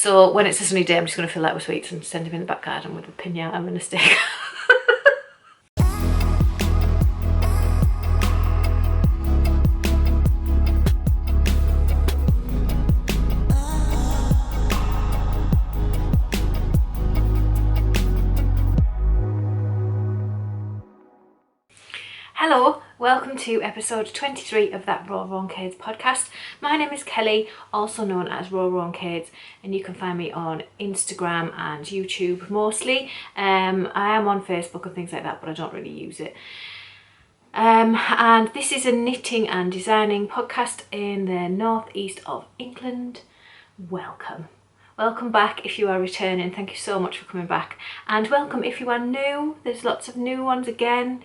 So when it's a sunny day, I'm just going to fill that with sweets and send him in the back garden with a piñata and a stick. Hello, welcome to episode 23 of that RowRow and Kades podcast. My name is Kelly, also known as RowRow and Kades, and you can find me on Instagram and YouTube mostly. I am on Facebook and things like that, but I don't really use it. And this is a knitting and designing podcast in the northeast of England. Welcome. Welcome back if you are returning. Thank you so much for coming back. And welcome if you are new. There's lots of new ones again.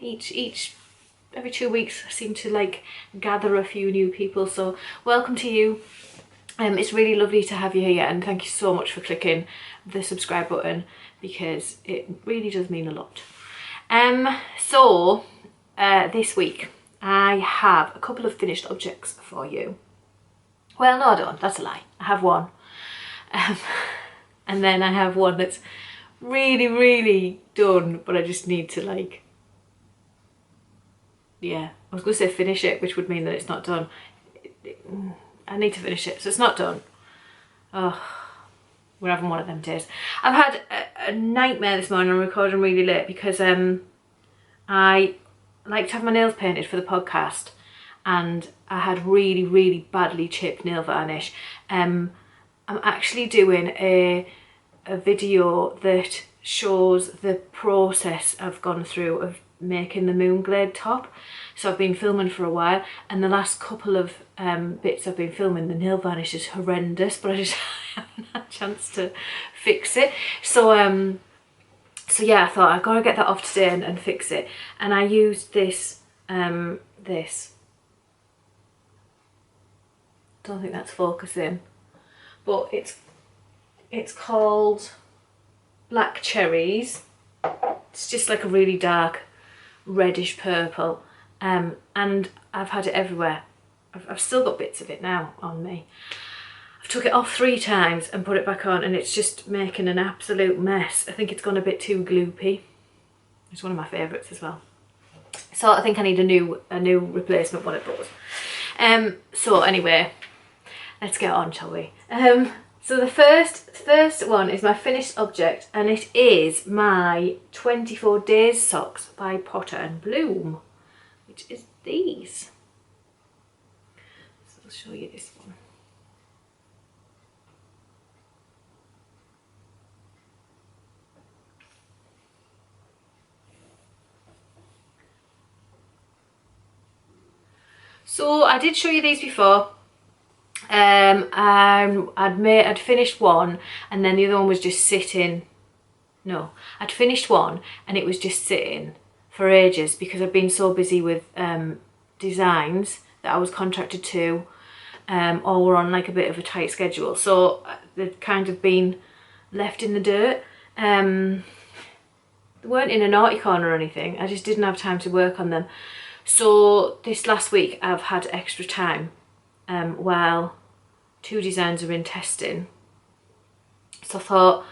Every 2 weeks I seem to gather a few new people, so welcome to you. It's really lovely to have you here, and thank you so much for clicking the subscribe button because it really does mean a lot. This week I have a couple of finished objects for you. Well, no I don't, that's a lie. I have one. And then I have one that's really done, but I just need to I was going to say finish it, which would mean that it's not done. I need to finish it, so it's not done. Oh, we're having one of them days. I've had a nightmare this morning. I'm recording really late because I like to have my nails painted for the podcast, and I had really badly chipped nail varnish. I'm actually doing a video that shows the process I've gone through of making the moon glade top. So I've been filming for a while, and the last couple of bits I've been filming, the nail varnish is horrendous, but I just haven't had a chance to fix it. So yeah, I thought I've got to get that off today and fix it. And I used this don't think that's focusing, but it's called Black Cherries. It's just like a really dark reddish purple, and I've had it everywhere. I've still got bits of it now on me. I've took it off 3 times and put it back on, and it's just making an absolute mess. I think it's gone a bit too gloopy. It's one of my favourites as well. So I think I need a new replacement one of those. So anyway, let's get on, shall we? So the first one is my finished object, and it is my 24 Days socks by Potter and Bloom, which is these. So I'll show you this one. So I did show you these before. I'd finished one, and then the other one was just sitting. No, I'd finished one and it was just sitting for ages because I've been so busy with designs that I was contracted to, or were on like a bit of a tight schedule, so they'd kind of been left in the dirt. They weren't in a naughty corner or anything, I just didn't have time to work on them. So this last week I've had extra time while 2 designs are in testing, so I thought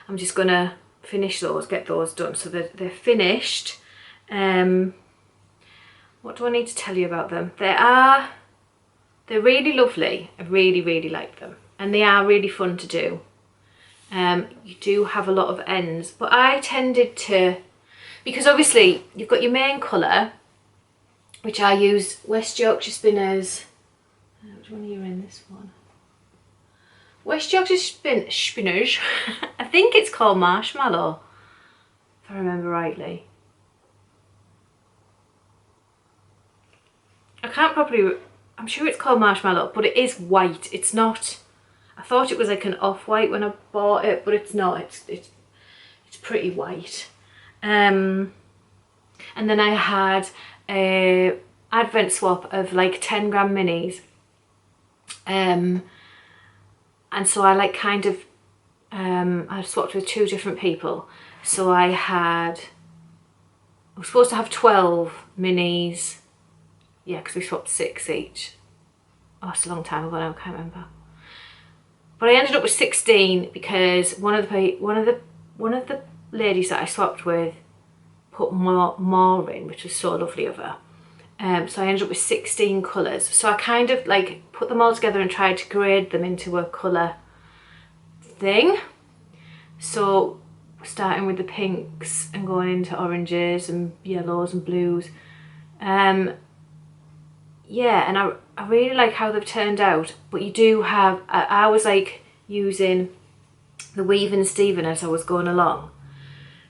I'm just gonna finish those, get those done. So they're finished. What do I need to tell you about them? They're really lovely. I really like them, and they are really fun to do. You do have a lot of ends, but I tended to, because obviously you've got your main colour, which I use West Yorkshire Spinners. Which one are you in, this one? West Yorkshire Spinners. I think it's called Marshmallow, if I remember rightly. I can't properly, I'm sure it's called Marshmallow, but it is white. It's not, I thought it was like an off-white when I bought it, but it's not. It's pretty white. And then I had a advent swap of like 10 gram minis. And so I I swapped with 2 different people. So I was supposed to have 12 minis. Yeah, because we swapped 6 each. Oh, it's a long time ago now, I can't remember. but I ended up with 16 because one of the ladies that I swapped with put more in, which was so lovely of her. So I ended up with 16 colours. So I kind of like put them all together and tried to grade them into a colour thing. So starting with the pinks and going into oranges and yellows and blues. Yeah, and I really like how they've turned out, but you do have, I was like using the weave and Steven as I was going along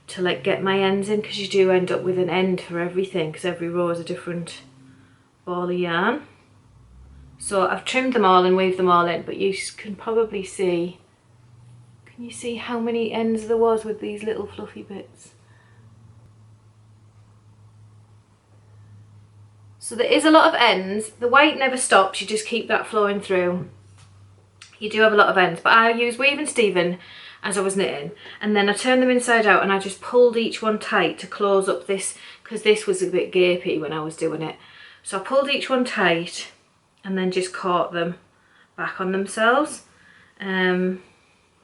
to like get my ends in, because you do end up with an end for everything because every row is a different ball of yarn. So I've trimmed them all and weaved them all in, but you can probably see, can you see how many ends there was with these little fluffy bits? So there is a lot of ends. The white never stops, you just keep that flowing through. You do have a lot of ends, but I use weave and Steven as I was knitting, and then I turned them inside out and I just pulled each one tight to close up this, because this was a bit gapey when I was doing it. So I pulled each one tight and then just caught them back on themselves. And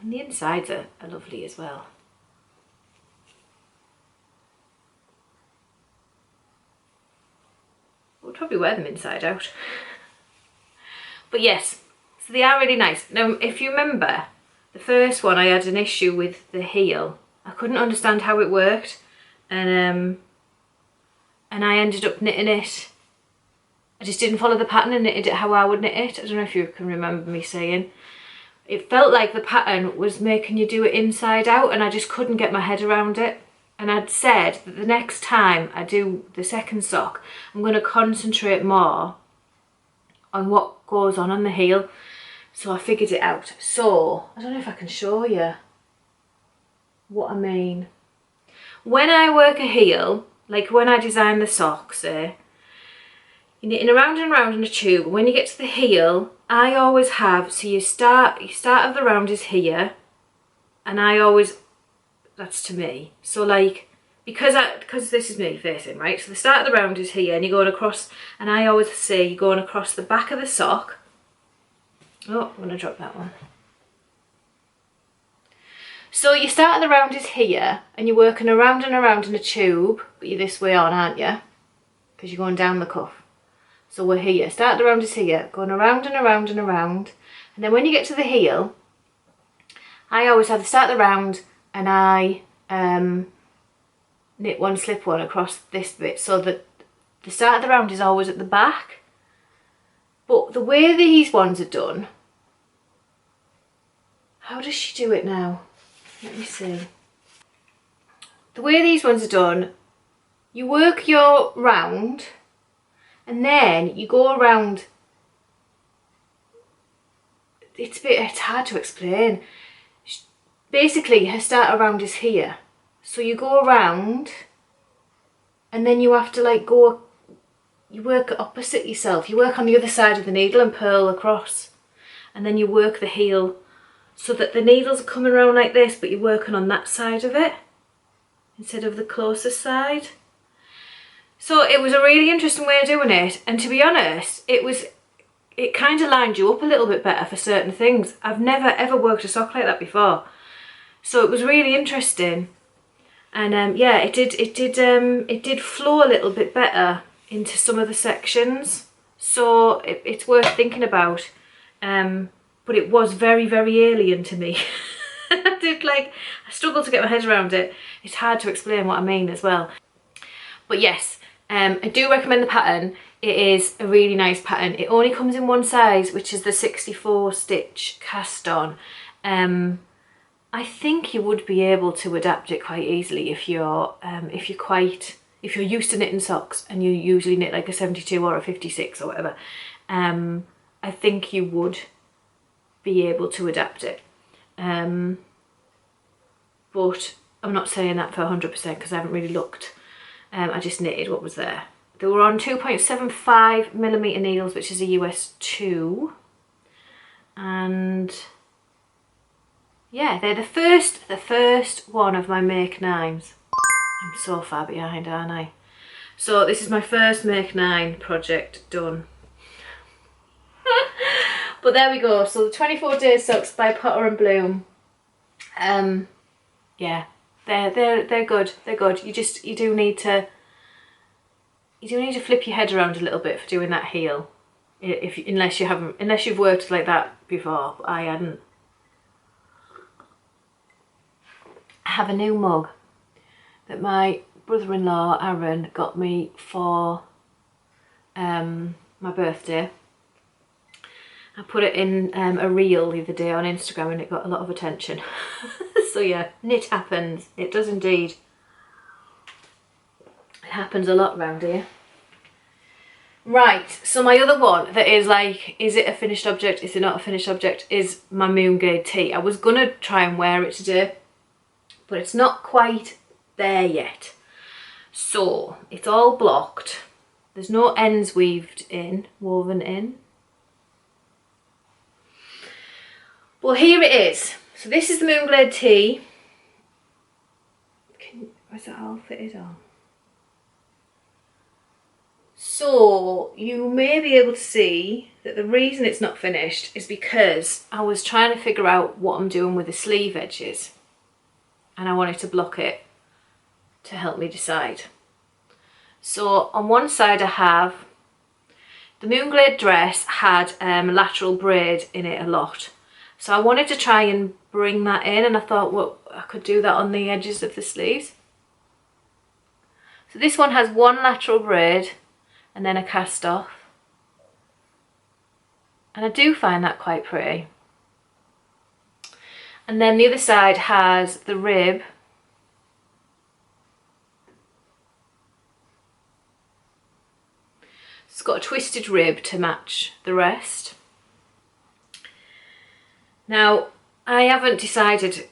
the insides are lovely as well. We'll probably wear them inside out. But yes, so they are really nice. Now, if you remember, the first one I had an issue with the heel. I couldn't understand how it worked, and I ended up knitting it. I just didn't follow the pattern and knitted it how I would knit it. I don't know if you can remember me saying. It felt like the pattern was making you do it inside out, and I just couldn't get my head around it. And I'd said that the next time I do the second sock, I'm going to concentrate more on what goes on the heel. So I figured it out. So I don't know if I can show you what I mean. When I work a heel, like when I design the socks, you're knitting around and around in a tube. When you get to the heel, I always have, so you start of the round is here, and I always, that's to me. So like, because this is me facing, right? So the start of the round is here and you're going across, and I always say you're going across the back of the sock. Oh, I'm going to drop that one. So your start of the round is here and you're working around and around in a tube, but you're this way on, aren't you? Because you're going down the cuff. So we're here. Start of the round is here, going around and around and around. And then when you get to the heel, I always have the start of the round and I knit one, slip one across this bit, so that the start of the round is always at the back. But the way these ones are done, how does she do it now? Let me see. The way these ones are done, you work your round and then you go around. It's hard to explain. Basically, her start around is here. So you go around and then you have to like go, you work opposite yourself. You work on the other side of the needle and purl across. And then you work the heel so that the needles are coming around like this, but you're working on that side of it instead of the closest side. So it was a really interesting way of doing it. And to be honest, it kind of lined you up a little bit better for certain things. I've never ever worked a sock like that before. So it was really interesting. And yeah, it did flow a little bit better into some of the sections. So it's worth thinking about. But it was very, very alien to me. I struggled to get my head around it. It's hard to explain what I mean as well. But yes, I do recommend the pattern. It is a really nice pattern. It only comes in one size, which is the 64 stitch cast on. I think you would be able to adapt it quite easily if you're used to knitting socks and you usually knit like a 72 or a 56 or whatever. I think you would be able to adapt it. But I'm not saying that for 100% because I haven't really looked. I just knitted what was there. They were on 2.75mm needles, which is a US 2. And yeah, they're the first one of my make 9s. I'm so far behind, aren't I? So this is my first make 9 project done. But there we go. So the 24 Day Socks by Potter and Bloom. Yeah, they're good. They're good. You do need to flip your head around a little bit for doing that heel. Unless you've worked like that before. I hadn't. I have a new mug that my brother-in-law Aaron got me for my birthday. I put it in a reel the other day on Instagram and it got a lot of attention. So yeah, knit happens. It does indeed. It happens a lot around here. Right, so my other one that is like, is it a finished object, is it not a finished object, is my Moon Glade Tee. I was going to try and wear it today, but it's not quite there yet. So, it's all blocked. There's no ends woven in. Well, here it is. So this is the Moon Glade Tee. Is that all fitted on? So you may be able to see that the reason it's not finished is because I was trying to figure out what I'm doing with the sleeve edges and I wanted to block it to help me decide. So on one side I have the Moon Glade dress had lateral braid in it a lot. So I wanted to try and bring that in and I thought, well, I could do that on the edges of the sleeves. So this one has one lateral braid and then a cast off. And I do find that quite pretty. And then the other side has the rib. It's got a twisted rib to match the rest. Now, I haven't decided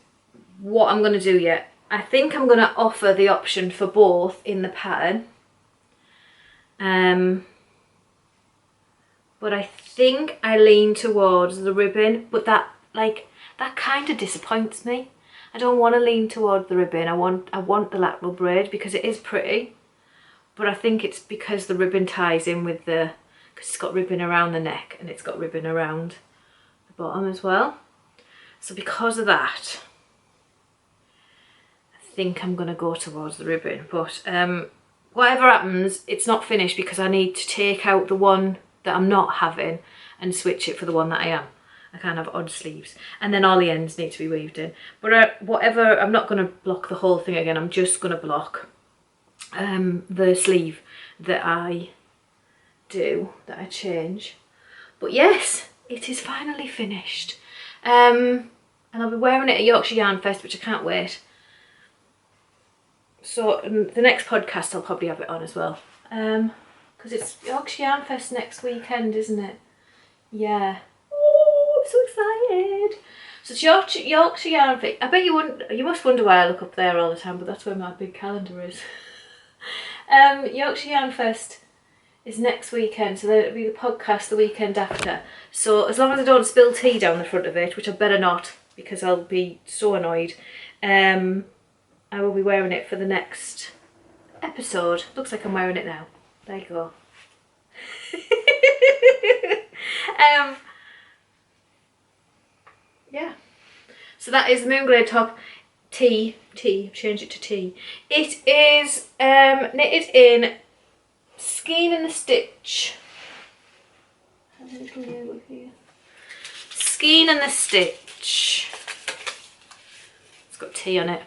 what I'm going to do yet. I think I'm going to offer the option for both in the pattern. But I think I lean towards the ribbon, but that kind of disappoints me. I don't want to lean towards the ribbon. I want the lateral braid because it is pretty, but I think it's because the ribbon ties in with because it's got ribbon around the neck and it's got ribbon around the bottom as well. So because of that, I think I'm going to go towards the ribbon, but whatever happens, it's not finished because I need to take out the one that I'm not having and switch it for the one that I am. I can't have odd sleeves. And then all the ends need to be weaved in. But whatever, I'm not going to block the whole thing again. I'm just going to block the sleeve that I do, that I change. But yes, it is finally finished. And I'll be wearing it at Yorkshire Yarn Fest, which I can't wait. So the next podcast I'll probably have it on as well. Because it's Yorkshire Yarn Fest next weekend, isn't it? Yeah. Oh, I'm so excited. So it's Yorkshire Yarn Fest. I bet you must wonder why I look up there all the time, but that's where my big calendar is. Yorkshire Yarn Fest is next weekend, so then it'll be the podcast the weekend after. So as long as I don't spill tea down the front of it, which I better not, because I'll be so annoyed, I will be wearing it for the next episode. Looks like I'm wearing it now. There you go. Yeah. So that is the Moon Glade top tee. I've changed it to tee. It is knitted in Skein and the Stitch. Skein and the Stitch. It's got T on it.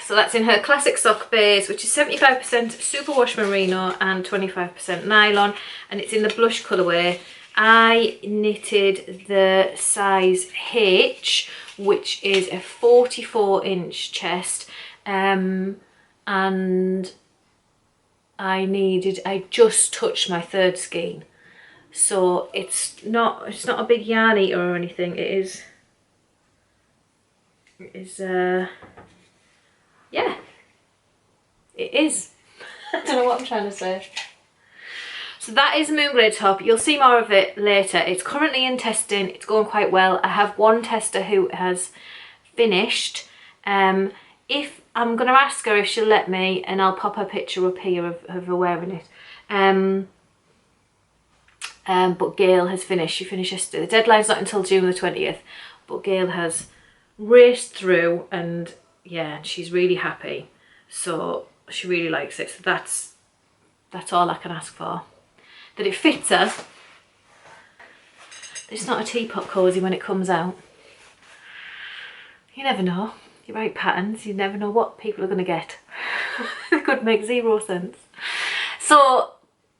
So that's in her classic sock base, which is 75% superwash merino and 25% nylon, and it's in the blush colourway. I knitted the size H, which is a 44-inch chest, and I just touched my third skein, so it's not a big yarn eater or anything. It is yeah, it is. I don't know what I'm trying to say. So that is the Moon Glade top. You'll see more of it later. It's currently in testing. It's going quite well. I have one tester who has finished. If I'm going to ask her if she'll let me, and I'll pop her picture up here of her wearing it. But Gail has finished. She finished yesterday. The deadline's not until June the 20th, but Gail has raced through, and yeah, she's really happy. So she really likes it. So that's all I can ask for. That it fits her. It's not a teapot cosy when it comes out. You never know. You write patterns, you never know what people are going to get. It could make 0 sense. So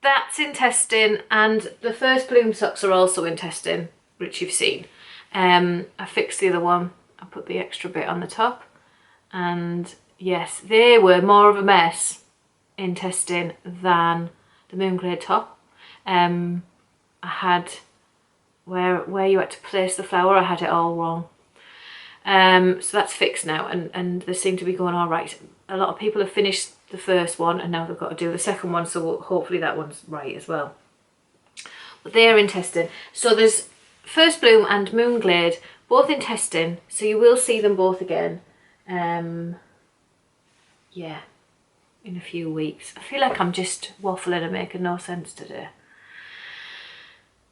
that's in testing, and the first bloom socks are also in testing, which you've seen. I fixed the other one. I put the extra bit on the top, and yes, they were more of a mess in testing than the Moonglade top. I had where you had to place the flower, I had it all wrong. So that's fixed now, and they seem to be going all right. A lot of people have finished the first one, and now they've got to do the second one, so hopefully that one's right as well. But they are in testing. So there's First Bloom and Moonglade, both in testing, so you will see them both again. Yeah, in a few weeks. I feel like I'm just waffling and making no sense today.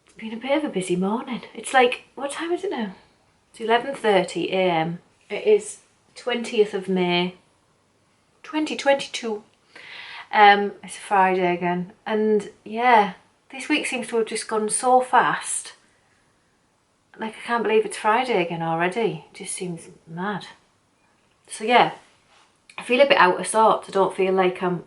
It's been a bit of a busy morning. It's like, what time is it now? It's 11:30 a.m. It is 20th of May 2022. It's a Friday again, and yeah, this week seems to have just gone so fast. Like, I can't believe it's Friday again already. It just seems mad. So yeah, I feel a bit out of sorts. I don't feel like I'm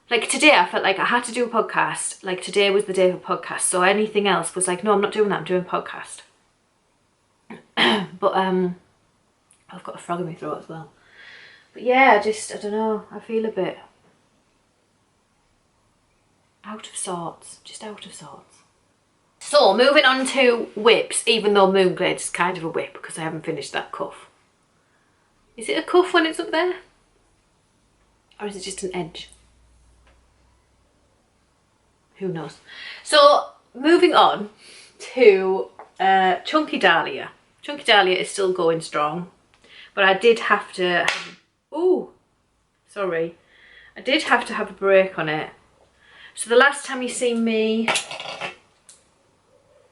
like today I felt like I had to do a podcast. Like, today was the day of a podcast, so anything else was like, no, I'm not doing that, I'm doing a podcast. But I've got a frog in my throat as well. But yeah, I don't know, I feel a bit out of sorts, just out of sorts. So moving on to whips, even though Moonglade is kind of a whip because I haven't finished that cuff. Is it a cuff when it's up there? Or is it just an edge? Who knows? So moving on to Chunky Dahlia. Chunky Dahlia is still going strong, but I did have to I did have to have a break on it. So the last time you seen me,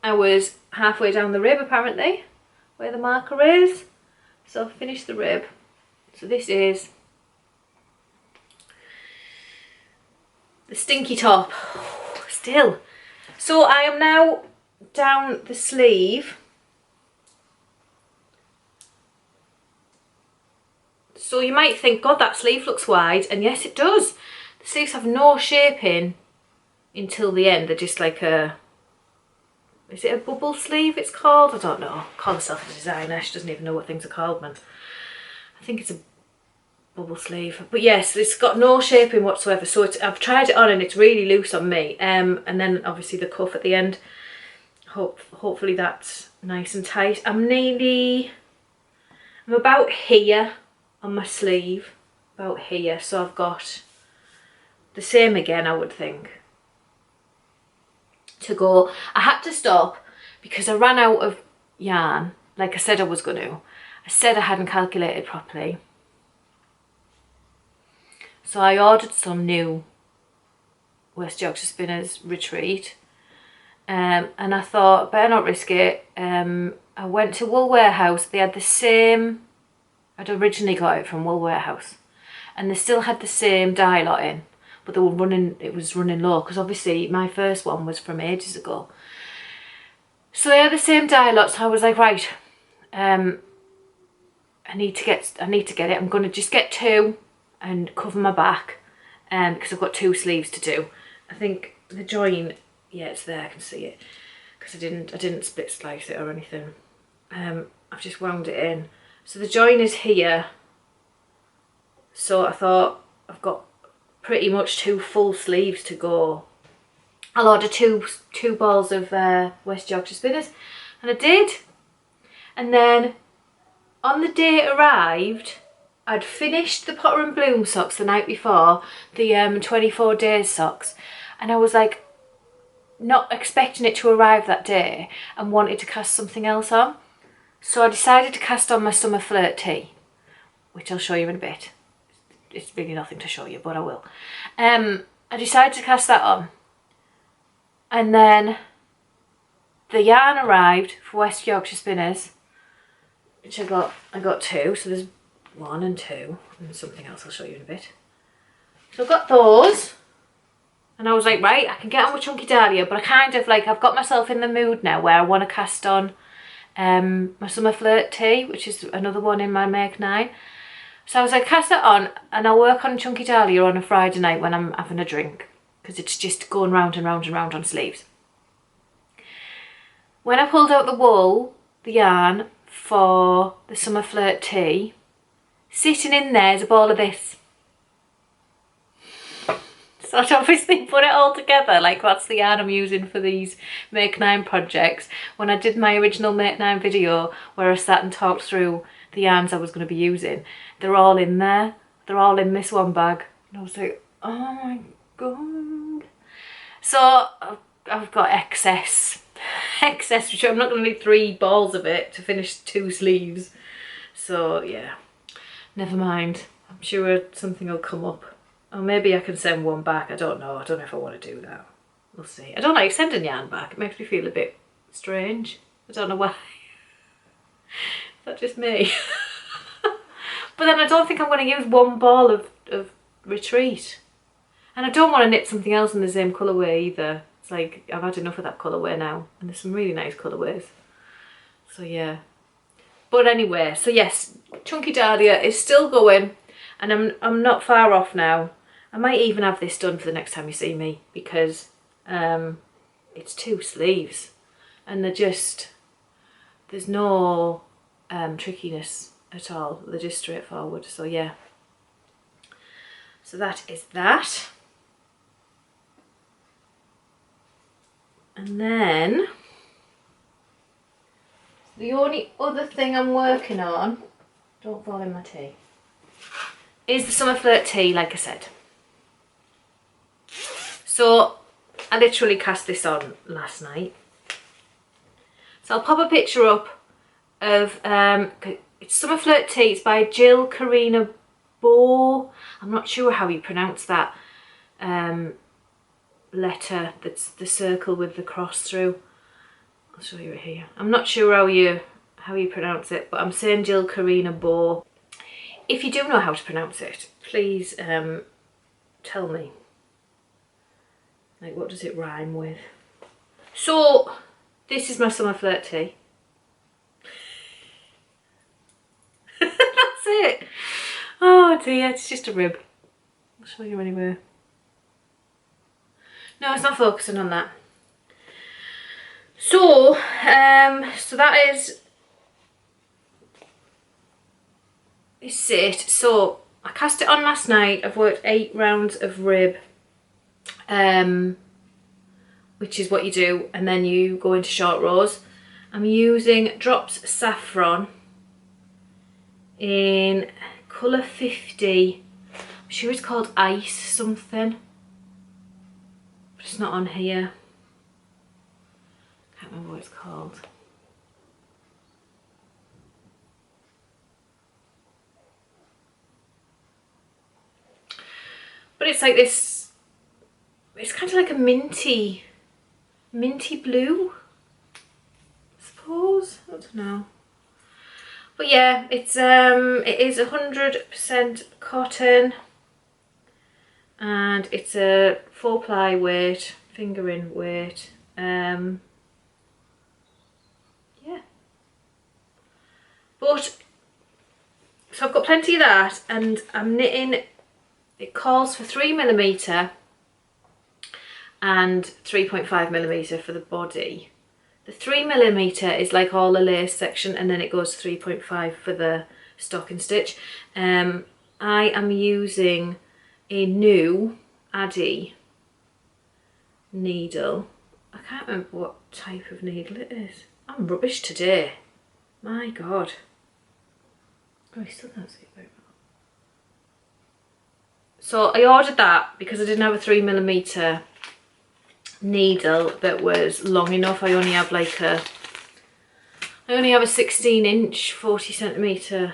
I was halfway down the rib apparently, where the marker is. So I've finished the rib. So this is the stinky top. Still. So I am now down the sleeve. So you might think, God, that sleeve looks wide, and yes it does. The sleeves have no shaping until the end. They're just like a, is it a bubble sleeve it's called? I don't know. Call herself a designer, she doesn't even know what things are called, man. I think it's a bubble sleeve, but yes, it's got no shaping whatsoever. So I've tried it on and it's really loose on me, and then obviously the cuff at the end. Hopefully that's nice and tight. I'm about here on my sleeve, about here, so I've got the same again, I would think, to go. I had to stop because I ran out of yarn, like I said I was going to. I said I hadn't calculated properly. So I ordered some new West Yorkshire Spinners Retreat, and I thought, better not risk it. I went to Wool Warehouse. They had the same, I'd originally got it from Wool Warehouse, and they still had the same dye lot in, but they were running, it was running low, because obviously my first one was from ages ago. So they had the same dye lot, so I was like, right, I need to get it. I'm going to just get 2 and cover my back, because I've got 2 sleeves to do. I think the join, yeah, it's there, I can see it, because I didn't split slice it or anything. I've just wound it in. So the join is here, so I thought I've got pretty much 2 full sleeves to go. I'll order two balls of West Yorkshire Spinners, and I did. And then on the day it arrived, I'd finished the Potter and Bloom socks the night before, the 24 days socks, and I was like not expecting it to arrive that day and wanted to cast something else on. So I decided to cast on my summer Flirt Tee, which I'll show you in a bit. It's really nothing to show you, but I will. I decided to cast that on, And then the yarn arrived for West Yorkshire Spinners, which I got 2, so there's 1 and 2, and something else I'll show you in a bit. So I got those, and I was like, right, I can get on with Chunky Dahlia, but I kind of like, I've got myself in the mood now where I want to cast on my summer Flirt Tee, which is another one in my Make 9. So I was like, cast that on, and I'll work on Chunky Dahlia on a Friday night when I'm having a drink, because it's just going round and round and round on sleeves. When I pulled out the wool, the yarn, for the summer Flirt Tee, sitting in there is a ball of this. So I'd obviously put it all together, like that's the yarn I'm using for these Make 9 projects. When I did my original Make 9 video where I sat and talked through the yarns I was going to be using, they're all in there. They're all in this one bag. And I was like, oh my god. So I've got excess, which I'm not going to need 3 balls of it to finish 2 sleeves. So yeah, never mind. I'm sure something will come up. Or maybe I can send one back. I don't know. I don't know if I want to do that. We'll see. I don't like sending yarn back. It makes me feel a bit strange. I don't know why. Is that just me? But then I don't think I'm going to use 1 ball of Retreat. And I don't want to knit something else in the same colourway either. It's like, I've had enough of that colourway now. And there's some really nice colourways. So yeah. But anyway, so yes, Chunky Dahlia is still going. And I'm not far off now. I might even have this done for the next time you see me, because it's 2 sleeves and they're just, there's no trickiness at all. They're just straightforward. So yeah. So that is that. And then the only other thing I'm working on, don't fall in my tea, is the summer Flirt Tee, like I said. So I literally cast this on last night. So I'll pop a picture up of, it's Summer Flirt Tee. It's by Jill Karina Bø. I'm not sure how you pronounce that letter, that's the circle with the cross through. I'll show you it here. I'm not sure how you pronounce it, but I'm saying Jill Karina Bø. If you do know how to pronounce it, please tell me. Like, what does it rhyme with? So this is my summer Flirt Tee. That's it. Oh dear, it's just a rib. I'll show you anyway. No, it's not focusing on that. So, so that is it. So I cast it on last night. I've worked 8 rounds of rib, which is what you do, and then you go into short rows. I'm using Drops Saffron in colour 50. I'm sure it's called Ice something, but it's not on here. Can't remember what it's called. But it's like this, it's kind of like a minty blue, I suppose. I don't know. But yeah, it's it is 100% cotton, and it's a 4-ply weight, fingering weight. Yeah. But so I've got plenty of that, and I'm knitting. It calls for 3mm and 3.5mm for the body. The 3mm is like all the lace section, and then it goes 3.5 for the stocking stitch. I am using a new Addy needle. I can't remember what type of needle it is. I'm rubbish today. My God. Oh, I still can't see it very well. So I ordered that because I didn't have a 3mm needle that was long enough. I only have like a 16-inch 40cm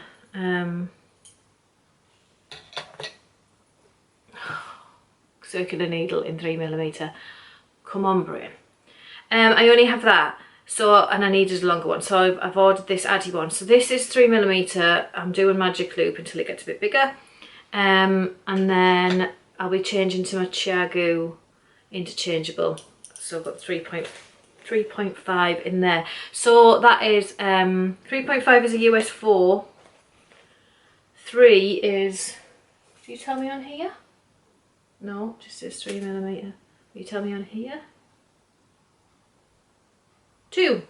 circular needle in 3mm. Come on, brain. I only have that. So, and I needed a longer one, so I've ordered this Addy one. So this is 3mm. I'm doing magic loop until it gets a bit bigger. And then I'll be changing to my Chiagu interchangeable. So I've got 3.5 in there. So that is 3.5 is a US 4. 3 is, do you tell me on here? No, just says 3mm. Will you tell me on here? 2.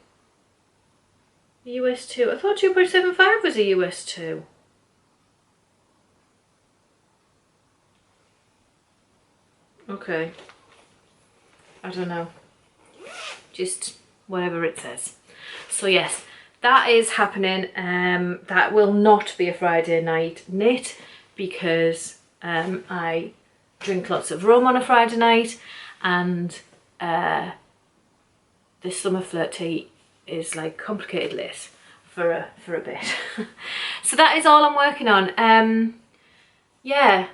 US 2. I thought 2.75 was a US 2. Okay. I don't know. Just whatever it says. So yes, that is happening. That will not be a Friday night knit because I drink lots of rum on a Friday night, and this summer Flirt Tee is like complicated lace for a bit. So that is all I'm working on. Yeah,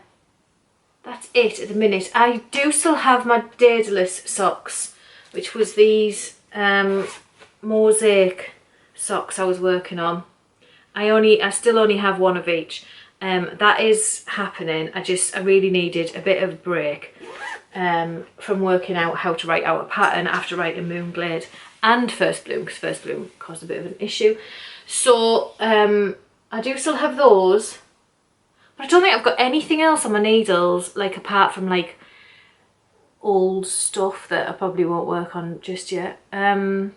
that's it at the minute. I do still have my Daedalus socks, which was these mosaic socks I was working on. I still only have one of each. That is happening. I really needed a bit of a break from working out how to write out a pattern after writing Moon Glade and First Bloom, because First Bloom caused a bit of an issue. So I do still have those, but I don't think I've got anything else on my needles, like apart from like old stuff that I probably won't work on just yet. I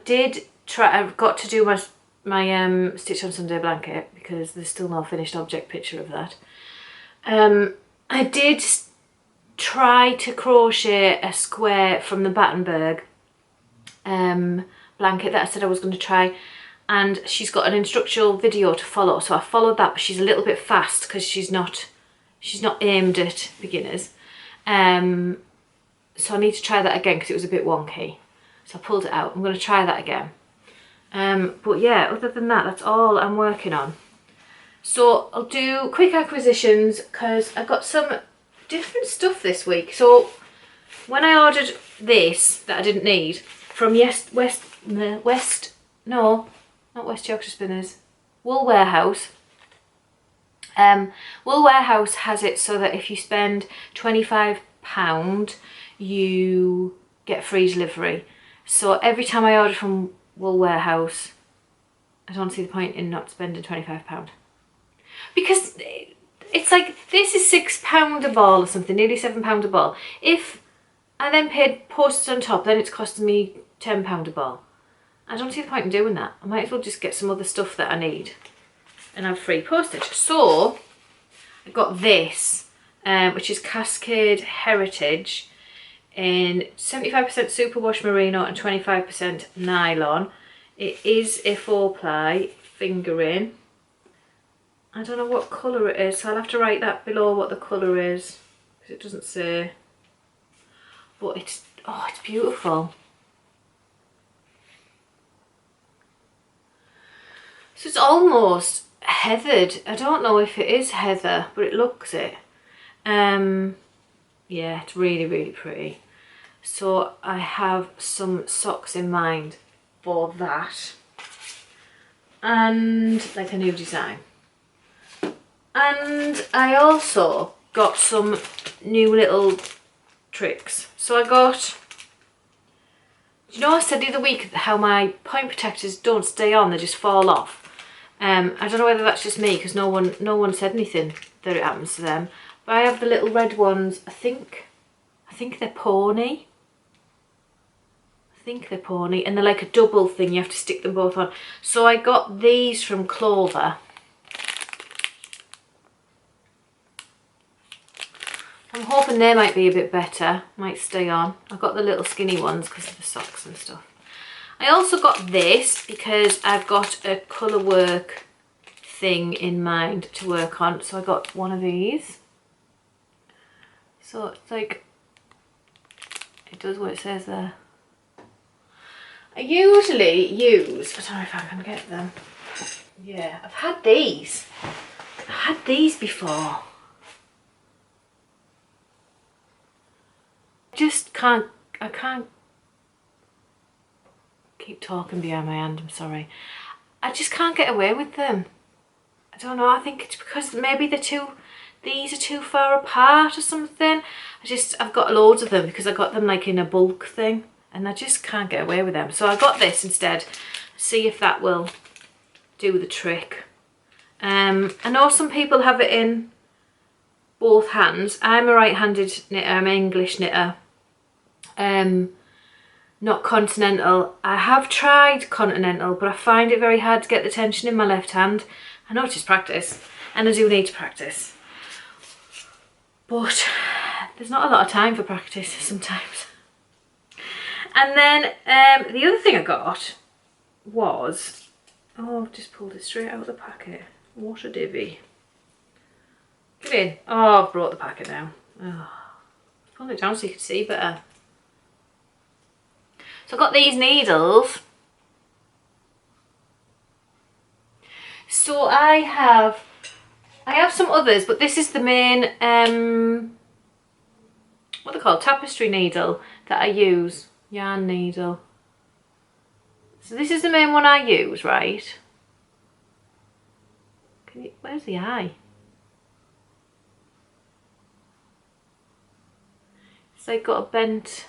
did try, I've got to do my Stitch on Sunday blanket because there's still no finished object picture of that. I did try to crochet a square from the Battenberg blanket that I said I was going to try, and she's got an instructional video to follow, so I followed that, but she's a little bit fast because she's not aimed at beginners. So I need to try that again because it was a bit wonky, so I pulled it out. I'm going to try that again. But yeah, other than that, that's all I'm working on. So I'll do quick acquisitions because I got some different stuff this week. So when I ordered this that I didn't need from West Yorkshire Spinners, Wool Warehouse. Wool Warehouse has it so that if you spend £25 you get free delivery. So every time I order from Wool Warehouse, I don't see the point in not spending £25. Because it's like, this is £6 a ball or something, nearly £7 a ball. If I then paid postage on top, then it's costing me £10 a ball. I don't see the point in doing that. I might as well just get some other stuff that I need and have free postage. So I got this, which is Cascade Heritage in 75% superwash merino and 25% nylon. It is a 4-ply fingering. I don't know what colour it is, so I'll have to write that below what the colour is because it doesn't say. But it's beautiful. So it's almost heathered. I don't know if it is heather, but it looks it. Yeah, it's really, really pretty. So I have some socks in mind for that. And like a new design. And I also got some new little tricks. So I got, you know, I said the other week how my point protectors don't stay on, they just fall off. I don't know whether that's just me because no one said anything that it happens to them. But I have the little red ones. I think they're pony. And they're like a double thing. You have to stick them both on. So I got these from Clover. I'm hoping they might be a bit better, might stay on. I got the little skinny ones because of the socks and stuff. I also got this because I've got a colour work thing in mind to work on. So I got one of these. So it's like, it does what it says there. I usually use, I don't know if I can get them. Yeah, I've had these. I've had these before. Just can't, I can't keep talking behind my hand, I'm sorry. I just can't get away with them. I don't know, I think it's because maybe these are too far apart or something. I've got loads of them because I got them like in a bulk thing and I just can't get away with them. So I got this instead. See if that will do the trick. I know some people have it in both hands. I'm a right-handed knitter, I'm an English knitter. Not continental. I have tried continental, but I find it very hard to get the tension in my left hand. I know it's just practice, and I do need to practice. But there's not a lot of time for practice sometimes. And then the other thing I got was, oh, I've just pulled it straight out of the packet. What a divvy. Get in. Oh, I've brought the packet down. Oh, pull it down so you can see better. So I've got these needles. So I have some others, but this is the main, what they're called, Tapestry Needle that I use. Yarn needle. So this is the main one I use, right? Where's the eye? It's like got a bent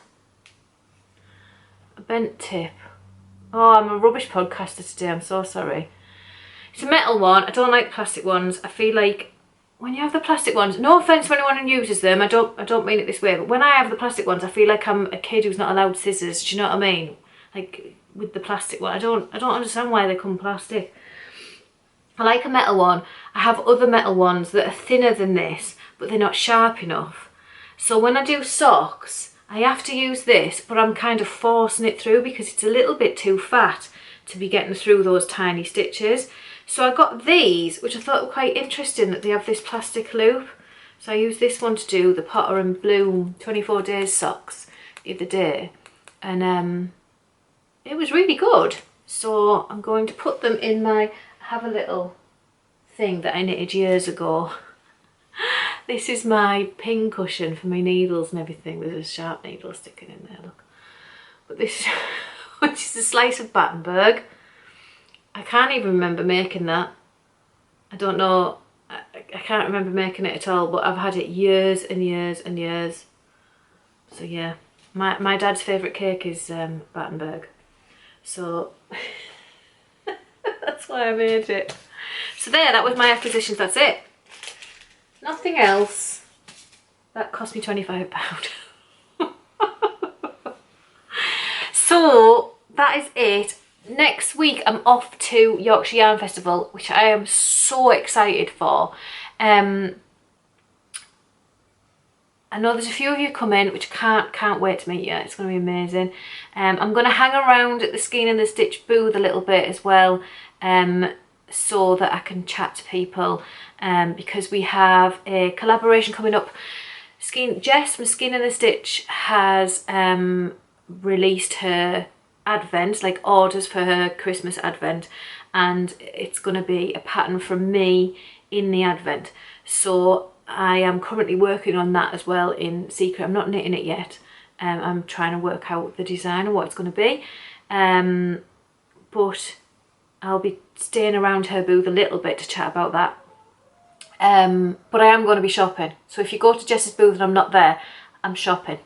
tip. Oh, I'm a rubbish podcaster today, I'm so sorry. It's a metal one. I don't like plastic ones. I feel like when you have the plastic ones, no offence to anyone who uses them, I don't mean it this way, but when I have the plastic ones, I feel like I'm a kid who's not allowed scissors. Do you know what I mean? Like with the plastic one, I don't understand why they come plastic. I like a metal one. I have other metal ones that are thinner than this, but they're not sharp enough. So when I do socks, I have to use this, but I'm kind of forcing it through because it's a little bit too fat to be getting through those tiny stitches. So I got these, which I thought were quite interesting that they have this plastic loop. So I used this one to do the Potter and Bloom 24 days socks the other day. And it was really good. So I'm going to put them in I have a little thing that I knitted years ago. This is my pin cushion for my needles and everything. There's a sharp needle sticking in there, look. But this, which is a slice of Battenberg. I can't even remember making that. I don't know, I can't remember making it at all, but I've had it years and years and years. So yeah, my dad's favourite cake is Battenberg. So that's why I made it. So there, that was my acquisitions, that's it. Nothing else. That cost me £25. So that is it. Next week I'm off to Yorkshire Yarn Festival, which I am so excited for. I know there's a few of you coming, which can't wait to meet you. It's going to be amazing. I'm going to hang around at the Skein and the Stitch booth a little bit as well, so that I can chat to people, because we have a collaboration coming up. Jess from Skein and the Stitch has released her advent, like orders for her Christmas advent, and it's going to be a pattern from me in the advent. So I am currently working on that as well in secret. I'm not knitting it yet. I'm trying to work out the design and what it's going to be, but I'll be staying around her booth a little bit to chat about that. But I am going to be shopping, so if you go to Jess's booth and I'm not there, I'm shopping.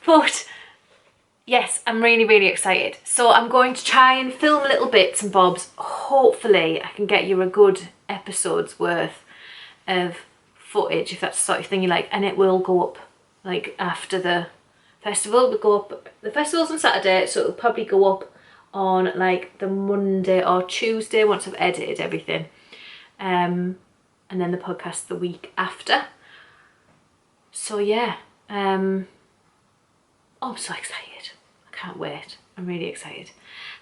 But yes, I'm really excited. So I'm going to try and film little bits and bobs. Hopefully I can get you a good episode's worth of footage, if that's the sort of thing you like, and it will go up like after the festival. It'll go up, the festival's on Saturday, so it'll probably go up on like the Monday or Tuesday once I've edited everything, and then the podcast the week after. So yeah, I'm so excited. I can't wait. I'm really excited.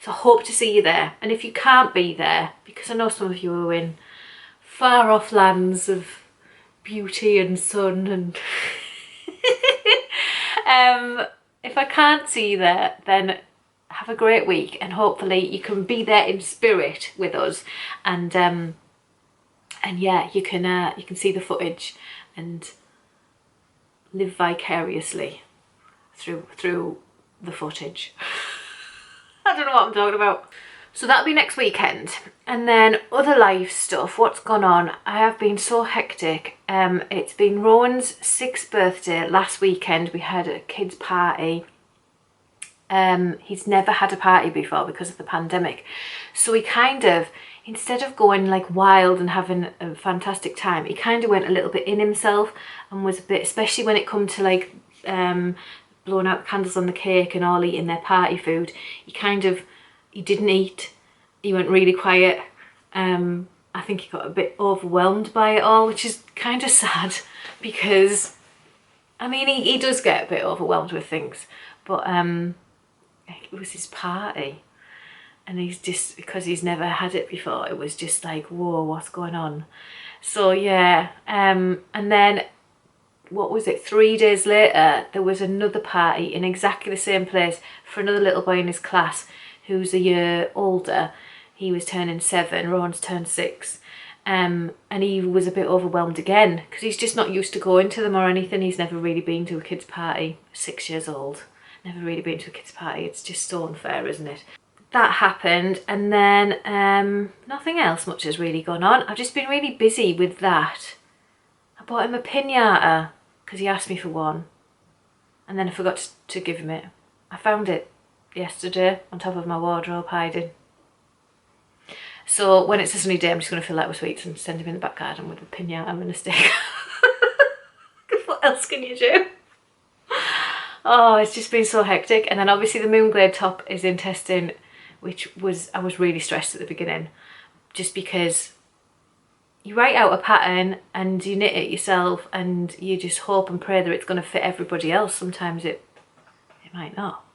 So I hope to see you there. And if you can't be there, because I know some of you are in far off lands of beauty and sun and if I can't see you there, then have a great week, and hopefully you can be there in spirit with us, and yeah, you can see the footage and live vicariously through the footage. I don't know what I'm talking about. So that'll be next weekend. And then other life stuff, what's gone on? I have been so hectic. It's been Rowan's 6th birthday last weekend. We had a kids party. He's never had a party before because of the pandemic. So he kind of, instead of going like wild and having a fantastic time, he kind of went a little bit in himself and was a bit, especially when it come to like blowing out candles on the cake and all eating their party food. He didn't eat. He went really quiet. I think he got a bit overwhelmed by it all, which is kind of sad because, I mean, he does get a bit overwhelmed with things, but it was his party. And he's just, because he's never had it before, it was just like, whoa, what's going on? So yeah, and then, what was it, 3 days later, there was another party in exactly the same place for another little boy in his class who's a year older. He was turning 7, Rowan's turned 6. And he was a bit overwhelmed again because he's just not used to going to them or anything. He's never really been to a kid's party, 6 years old. Never really been to a kid's party. It's just so unfair, isn't it? That happened, and then nothing else much has really gone on. I've just been really busy with that. I bought him a pinata because he asked me for one, and then I forgot to give him it. I found it yesterday on top of my wardrobe hiding. So when it's a sunny day, I'm just going to fill that with sweets and send him in the back garden with a pinata and a stick. What else can you do? Oh, it's just been so hectic. And then obviously the Moon Glade top is in testing, which was, I was really stressed at the beginning, just because you write out a pattern and you knit it yourself and you just hope and pray that it's going to fit everybody else. Sometimes it might not.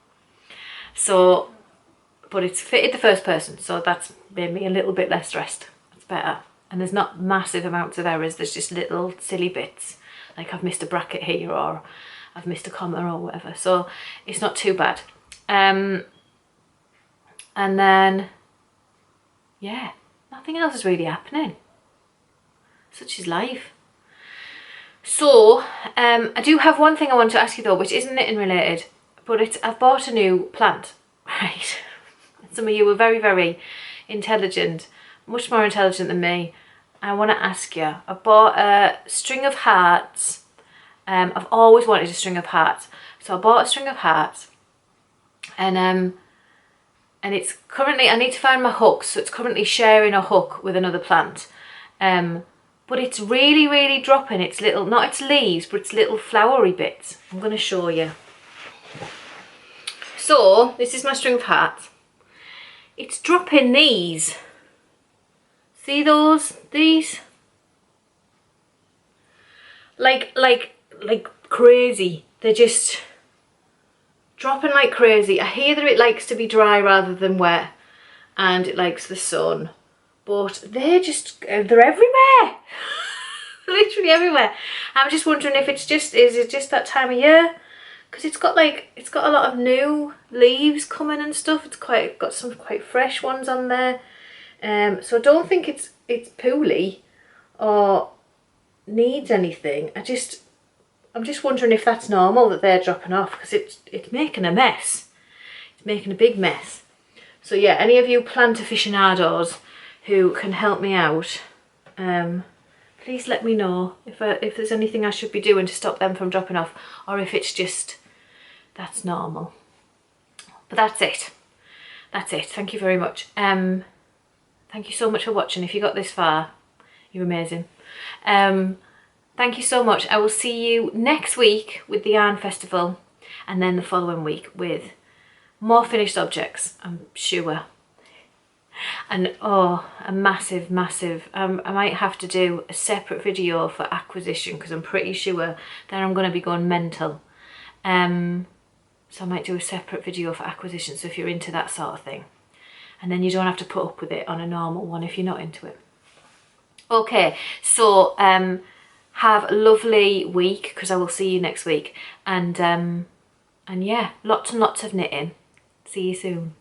So, but it's fitted the first person, so that's made me a little bit less stressed. It's better. And there's not massive amounts of errors, there's just little silly bits. Like I've missed a bracket here or I've missed a comma or whatever. So it's not too bad. And then, yeah, nothing else is really happening. Such is life. So, I do have one thing I want to ask you though, which isn't knitting related, but I've bought a new plant, right? Some of you are very, very intelligent, much more intelligent than me. I want to ask you, I bought a string of hearts. I've always wanted a string of hearts. So I bought a string of hearts, and it's currently, I need to find my hooks, so it's currently sharing a hook with another plant. But it's really, really dropping its little, not its leaves, but its little flowery bits. I'm going to show you. So, this is my string of hearts. It's dropping these. See those? These? Like crazy. They're just dropping like crazy. I hear that it likes to be dry rather than wet, and it likes the sun. But they're everywhere. Literally everywhere. I'm just wondering if is it just that time of year? Because it's got a lot of new leaves coming and stuff. It's got some quite fresh ones on there. So I don't think it's poorly or needs anything. I'm just wondering if that's normal that they're dropping off, because it's making a mess. It's making a big mess. So yeah, any of you plant aficionados who can help me out, please let me know if there's anything I should be doing to stop them from dropping off, or if it's just that's normal. But that's it. That's it. Thank you very much. Thank you so much for watching. If you got this far, you're amazing. Thank you so much. I will see you next week with the Yarn Festival, and then the following week with more finished objects, I'm sure. And oh, a massive I might have to do a separate video for acquisition, because I'm pretty sure that I'm going to be going mental. So I might do a separate video for acquisition, so if you're into that sort of thing, and then you don't have to put up with it on a normal one if you're not into it. Okay, so have a lovely week, because I will see you next week, and yeah, lots and lots of knitting. See you soon.